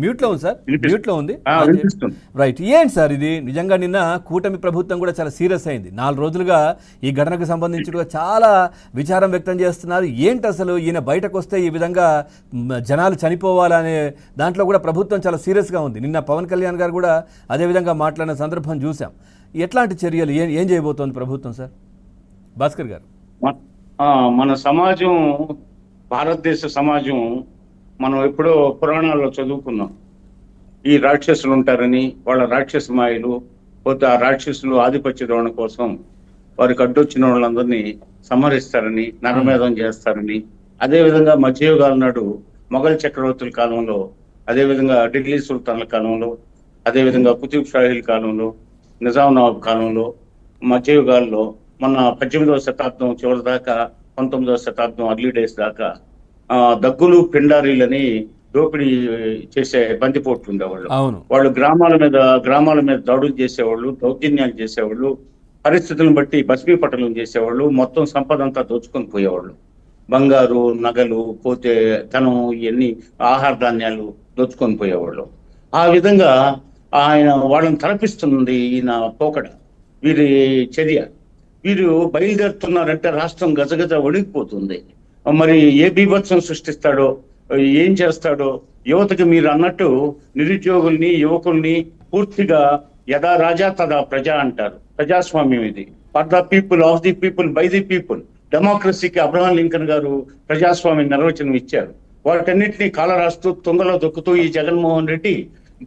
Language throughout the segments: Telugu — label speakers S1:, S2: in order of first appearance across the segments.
S1: మ్యూట్ లో ఉంది సార్, మ్యూట్ లో ఉంది.
S2: వినిపిస్తుంది.
S1: రైట్. ఏంటి సార్ ఇది? నిజంగా నిన్న కూటమి ప్రభుత్వం కూడా చాలా సీరియస్ అయింది. 4 రోజులుగా ఈ ఘటనకు సంబంధించి కూడా చాలా విచారం వ్యక్తం చేస్తున్నారు. ఏంటి అసలు ఈయన బయటకు వస్తే ఈ విధంగా జనాలు చనిపోవాలనే దాంట్లో కూడా ప్రభుత్వం చాలా సీరియస్గా ఉంది. నిన్న పవన్ కళ్యాణ్ గారు కూడా అదే విధంగా మాట్లాడిన సందర్భం చూసాం. ఎట్లాంటి చర్యలు ఏం చేయబోతోంది ప్రభుత్వం సార్? భాస్కర్ గారు.
S2: మన సమాజం, భారతదేశ సమాజం, మనం ఎప్పుడో పురాణాల్లో చదువుకున్నాం. ఈ రాక్షసులు ఉంటారని, వాళ్ళ రాక్షస మాయలు పోతే ఆ రాక్షసులు ఆధిపత్య ధోరణి కోసం వారికి అడ్డొచ్చిన వాళ్ళందరినీ సంహరిస్తారని, నరమేధం చేస్తారని, అదేవిధంగా మధ్యయుగాల నాడు మొఘల్ చక్రవర్తుల కాలంలో, అదేవిధంగా ఢిల్లీ సుల్తాన్ల కాలంలో, అదేవిధంగా కుతుబ్ షాహీల కాలంలో, నిజాం నవాబ్ కాలంలో, మధ్యయుగాల్లో మన 18వ శతాబ్దం చివరి దాకా 19వ శతాబ్దం అర్లీ డేస్ దాకా దగ్గులు పిండారీలని దోపిడీ చేసే బందిపోట్లు ఉండేవాళ్ళు. వాళ్ళు గ్రామాల మీద దాడులు చేసేవాళ్ళు, దౌర్జన్యాలు చేసేవాళ్ళు, పరిస్థితులను బట్టి భస్మీపటలం చేసేవాళ్ళు, మొత్తం సంపద అంతా దోచుకొని పోయేవాళ్ళు. బంగారు, నగలు, పోతే ధనం, ఇవన్నీ ఆహార ధాన్యాలు దోచుకొని పోయేవాళ్ళు. ఆ విధంగా ఆయన వాళ్ళని తలపిస్తుంది ఈయన పోకడ, వీరి చర్య. వీరు బయలుదేరుతున్నారంటే రాష్ట్రం గజగజ వణికిపోతుంది. మరి ఏ బీభత్సం సృష్టిస్తాడో, ఏం చేస్తాడో. యువతకి మీరు అన్నట్టు నిరుద్యోగుల్ని, యువకుల్ని పూర్తిగా యథా రాజా తదా ప్రజా అంటారు. ప్రజాస్వామ్యం ఇది. For the people, of the people, by the people. డెమోక్రసీకి అబ్రహాం లింకన్ గారు ప్రజాస్వామ్య నిర్వచనం ఇచ్చారు. వాటన్నిటినీ కాలరాస్తూ తుంగలో దొక్కుతూ ఈ జగన్మోహన్ రెడ్డి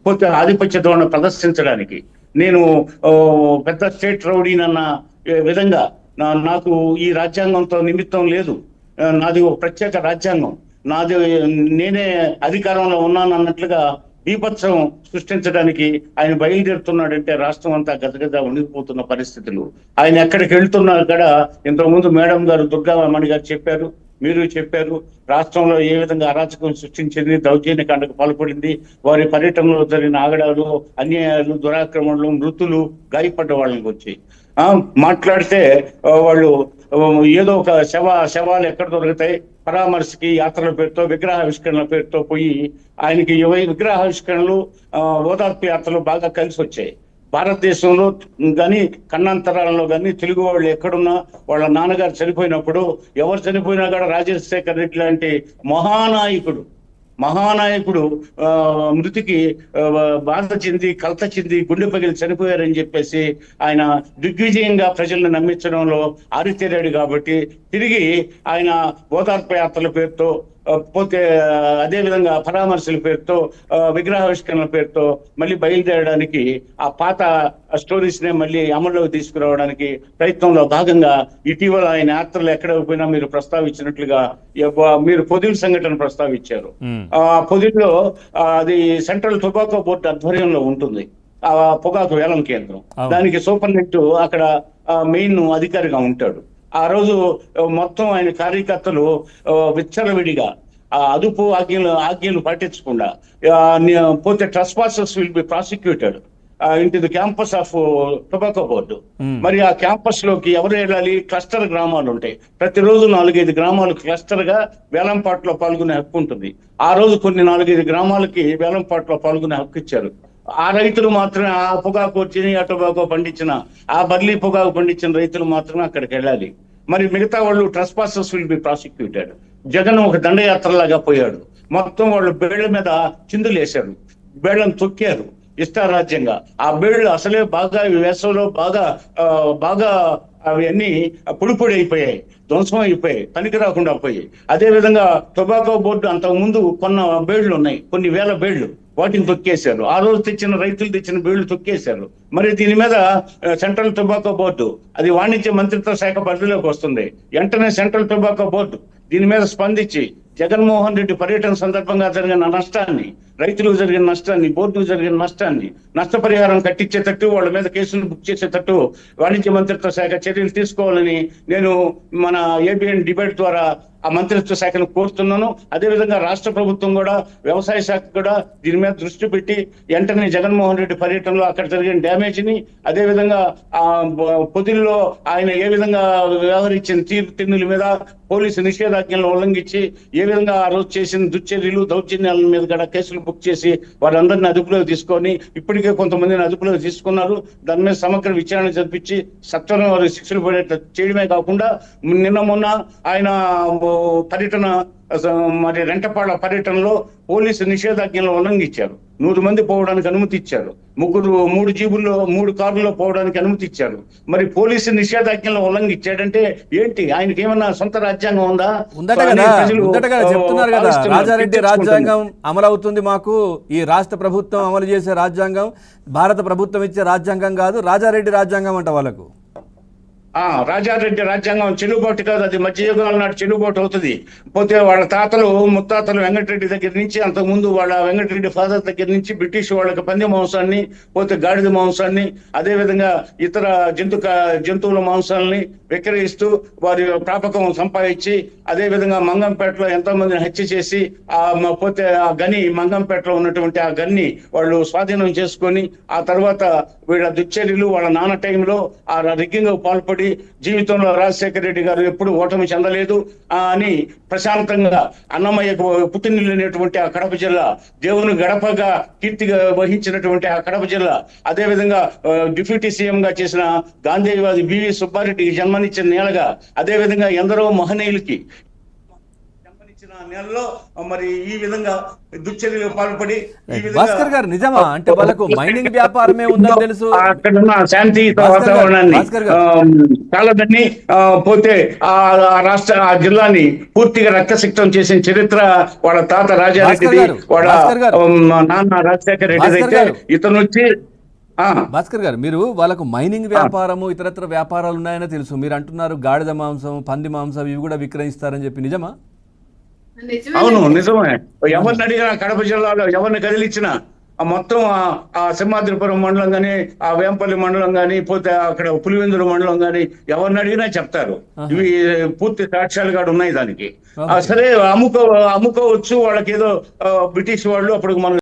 S2: పోతే ఆధిపత్య ధోరణి ప్రదర్శించడానికి, నేను పెద్ద స్టేట్ రౌడీనన్న విధంగా, నాకు ఈ రాజ్యాంగంతో నిమిత్తం లేదు, నాది ఒక ప్రత్యేక రాజ్యాంగం, నాది, నేనే అధికారంలో ఉన్నాను అన్నట్లుగా బీభత్సం సృష్టించడానికి ఆయన బయలుదేరుతున్నాడంటే రాష్ట్రం అంతా గదగద ఉండిపోతున్న పరిస్థితులు. ఆయన ఎక్కడికి వెళ్తున్నా కూడా, ఇంతకుముందు మేడం గారు, దుర్గామణి గారు చెప్పారు, మీరు చెప్పారు, రాష్ట్రంలో ఏ విధంగా అరాచకం సృష్టించింది, దౌర్జన్యకాండకు పాల్పడింది, వారి పర్యటనలో జరిగిన ఆగడాలు, అన్యాయాలు, దురాక్రమణలు, మృతులు, గాయపడ్డ వాళ్ళకి వచ్చి మాట్లాడితే వాళ్ళు ఏదో ఒక శవాలు ఎక్కడ దొరుకుతాయి, పరామర్శకి, యాత్రల పేరుతో, విగ్రహావిష్కరణల పేరుతో పోయి ఆయనకి విగ్రహావిష్కరణలు, ఓదార్పు యాత్రలు బాగా కలిసి వచ్చాయి. భారతదేశంలో కానీ కన్నాంతరాలలో కానీ తెలుగు వాళ్ళు ఎక్కడున్నా, వాళ్ళ నాన్నగారు చనిపోయినప్పుడు, ఎవరు చనిపోయినా కూడా రాజశేఖర్ రెడ్డి లాంటి మహానాయకుడు మృతికి బాధ చెంది, కలత చెంది, గుండె పగిలి చనిపోయారని చెప్పేసి ఆయన దిగ్విజయంగా ప్రజలను నమ్మించడంలో ఆరితేరాడు. కాబట్టి తిరిగి ఆయన ఓదార్పు యాత్రల పేరుతో, పోతే అదేవిధంగా పరామర్శల పేరుతో, విగ్రహావిష్కరణల పేరుతో మళ్ళీ బయలుదేరడానికి, ఆ పాత స్టోరీస్ నే మళ్ళీ అమల్లోకి తీసుకురావడానికి ప్రయత్నంలో భాగంగా ఇటీవల ఆయన యాత్రలు ఎక్కడ పోయినా మీరు ప్రస్తావించినట్లుగా మీరు పొదిలి సంఘటన ప్రస్తావించారు. ఆ పొదిలిలో అది సెంట్రల్ టొబాకో బోర్డు ఆధ్వర్యంలో ఉంటుంది, ఆ పొగాకు వేలం కేంద్రం. దానికి సూపరింటెండెంట్ అక్కడ మెయిన్ అధికారిగా ఉంటాడు. ఆ రోజు మొత్తం ఆయన కార్యకర్తలు విచ్చలవిడిగా అదుపు ఆజ్ఞలు పాటించకుండా పోతే trespassers will be prosecuted into the campus of tobacco board. మరి ఆ క్యాంపస్ లోకి ఎవరు వెళ్ళాలి? క్లస్టర్ గ్రామాలు ఉంటాయి. ప్రతిరోజు 4-5 గ్రామాలు క్లస్టర్ గా వేలంపాట్లో పాల్గొనే హక్కు ఉంటుంది. ఆ రోజు కొన్ని 4-5 గ్రామాలకి వేలంపాట్లో పాల్గొనే హక్కు ఇచ్చారు. ఆ రైతులు మాత్రమే, ఆ పొగాకు వచ్చిన, ఆ టొబాకో పండించిన, ఆ బర్లీ పొగాకు పండించిన రైతులు మాత్రమే అక్కడికి వెళ్ళాలి. మరి మిగతా వాళ్ళు ట్రెస్పాసర్స్ విల్ బి ప్రాసిక్యూటెడ్. జగన్ ఒక దండయాత్రలాగా పోయాడు. మొత్తం వాళ్ళు బేళ్ల మీద చిందులు వేశారు, బేళ్లను తొక్కారు ఇష్టారాజ్యంగా. ఆ బేళ్లు అసలే బాగా వేసవిలో బాగా అవన్నీ పొడి అయిపోయాయి, ధ్వంసం అయిపోయాయి, పనికి రాకుండా పోయాయి. అదే విధంగా టొబాకో బోర్డు అంతకు ముందు కొన్న బేళ్లు ఉన్నాయి, కొన్ని వేల బేళ్లు, వాటిని తొక్కేశారు. ఆ రోజు రైతులు తెచ్చిన బేళ్లు తొక్కేశారు. మరి దీని మీద సెంట్రల్ టొబాకో బోర్డు, అది వాణిజ్య మంత్రిత్వ శాఖ పరిధిలోకి వస్తుంది. వెంటనే సెంట్రల్ టొబాకో బోర్డు దీని మీద స్పందించి జగన్మోహన్ రెడ్డి పర్యటన సందర్భంగా జరిగిన నష్టాన్ని, రైతులకు జరిగిన నష్టాన్ని, బోర్డుకు జరిగిన నష్టాన్ని, నష్టపరిహారం కట్టించేటట్టు, వాళ్ళ మీద కేసులు బుక్ చేసేటట్టు వాణిజ్య మంత్రిత్వ శాఖ చర్యలు తీసుకోవాలని నేను మన ఏబిఎన్ డిబేట్ ద్వారా ఆ మంత్రిత్వ శాఖను కోరుతున్నాను. అదేవిధంగా రాష్ట్ర ప్రభుత్వం కూడా, వ్యవసాయ శాఖ కూడా దీని మీద దృష్టి పెట్టి వెంటనే జగన్మోహన్ రెడ్డి పర్యటనలో అక్కడ జరిగిన డ్యామేజ్ ని, అదేవిధంగా ఆ పొదిల్లో ఆయన ఏ విధంగా వ్యవహరించిన తీరుతెన్నుల మీద, పోలీసు నిషేధాజ్ఞలను ఉల్లంఘించి ఏ విధంగా ఆ రోజు చేసిన దుశ్చర్యలు దౌర్జన్యాల మీద కూడా కేసులు బుక్ చేసి వారందరినీ అదుపులోకి తీసుకొని ఇప్పటికే కొంతమందిని అదుపులోకి తీసుకున్నారు. దాని మీద సమగ్ర విచారణ జరిపించి సత్వరం వారి శిక్షలు పడేట చేయడమే కాకుండా నిన్న మొన్న ఆయన పర్యటన మరి రెంటపాడ పర్యటనలో పోలీసు నిషేధాజ్ఞలను ఉల్లంఘించారు. 100 మంది పోవడానికి అనుమతి ఇచ్చారు. 3 జీబుల్లో 3 కార్లలో పోవడానికి అనుమతి ఇచ్చారు. మరి పోలీసు నిషేధాజ్ఞలను ఉల్లంఘించాడంటే ఏంటి? ఆయనకి ఏమన్నా సొంత రాజ్యాంగం ఉందా?
S1: చెప్తున్నారు కదా, రాజారెడ్డి రాజ్యాంగం అమలవుతుంది, మాకు ఈ రాష్ట్ర ప్రభుత్వం అమలు చేసే రాజ్యాంగం భారత ప్రభుత్వం ఇచ్చే రాజ్యాంగం కాదు, రాజారెడ్డి రాజ్యాంగం అంట వాళ్ళకు.
S2: రాజారెడ్డి రాజ్యాంగం చెల్లుబాటు కాదు, అది మధ్యయుగాల నాటి చెల్లుబాటు అవుతుంది. పోతే వాళ్ళ తాతలు ముత్తాతలు వెంకటరెడ్డి దగ్గర నుంచి, అంతకుముందు వాళ్ళ వెంకటరెడ్డి ఫాదర్ దగ్గర నుంచి బ్రిటిష్ వాళ్ళకి పంది మాంసాన్ని, పోతే గాడిద మాంసాన్ని, అదే విధంగా ఇతర జంతువుల మాంసాలని విక్రయిస్తూ వారి ప్రాపకం సంపాదించి, అదే విధంగా మంగంపేటలో ఎంతో మందిని హత్య చేసి పోతే ఆ గని మంగంపేటలో ఉన్నటువంటి ఆ గన్ని వాళ్ళు స్వాధీనం చేసుకొని, ఆ తర్వాత వీళ్ళ దుశ్చర్యలు వాళ్ళ నాన్న టైంలో ఆ రిగ్గింగ్ పాల్పడి జీవితంలో రాజశేఖర రెడ్డి గారు ఎప్పుడు ఓటమి చెందలేదు అని ప్రశాంతంగా అన్నమయ్యకు పుట్టినిల్లినటువంటి ఆ కడప జిల్లా, దేవుని గడపగా కీర్తిగా వహించినటువంటి ఆ కడప జిల్లా, అదే విధంగా డిప్యూటీ సీఎం గా చేసిన గాంధీవాది బివి సుబ్బారెడ్డికి జన్మనిచ్చిన నేలగా, అదే విధంగా ఎందరో మహనీయులకి నెలలో మరి ఈ విధంగా దుశ్చర్యలు పాల్పడి
S1: భాస్కర్ గారు నిజమా అంటే వాళ్ళకు మైనింగ్ వ్యాపారమే ఉందని తెలుసు,
S2: అక్కడ ఉన్న శాంతియుత వాతావరణాన్ని చాలా దాన్ని పోతే ఆ రాష్ట్ర ఆ జిల్లాని పూర్తిగా రక్తసిక్తం చేసిన చరిత్ర వాళ్ళ తాత రాజారెడ్డిది, వాళ్ళ నాన్న రాజశేఖర రెడ్డి అయితే ఇతను వచ్చి.
S1: భాస్కర్ గారు, మీరు వాళ్ళకు మైనింగ్ వ్యాపారము ఇతరత్ర వ్యాపారాలు ఉన్నాయని తెలుసు, మీరు అంటున్నారు గాడిద మాంసం పంది మాంసం ఇవి కూడా విక్రయిస్తారని చెప్పి, నిజమా?
S2: అవును, నిజమే. ఎవరిని అడిగినా కడప జిల్లాలో ఎవరిని కదిలిచ్చినా మొత్తం ఆ సింహాద్రిపురం మండలం కానీ, ఆ వేంపల్లి మండలం కానీ, పోతే అక్కడ పులివెందుల మండలం కానీ ఎవరిని అడిగినా చెప్తారు. ఇవి పూర్తి సాక్ష్యాలు కూడా ఉన్నాయి దానికి. సరే అమ్ముకోవచ్చు వాళ్ళకి, ఏదో బ్రిటిష్ వాళ్ళు అప్పుడు మనం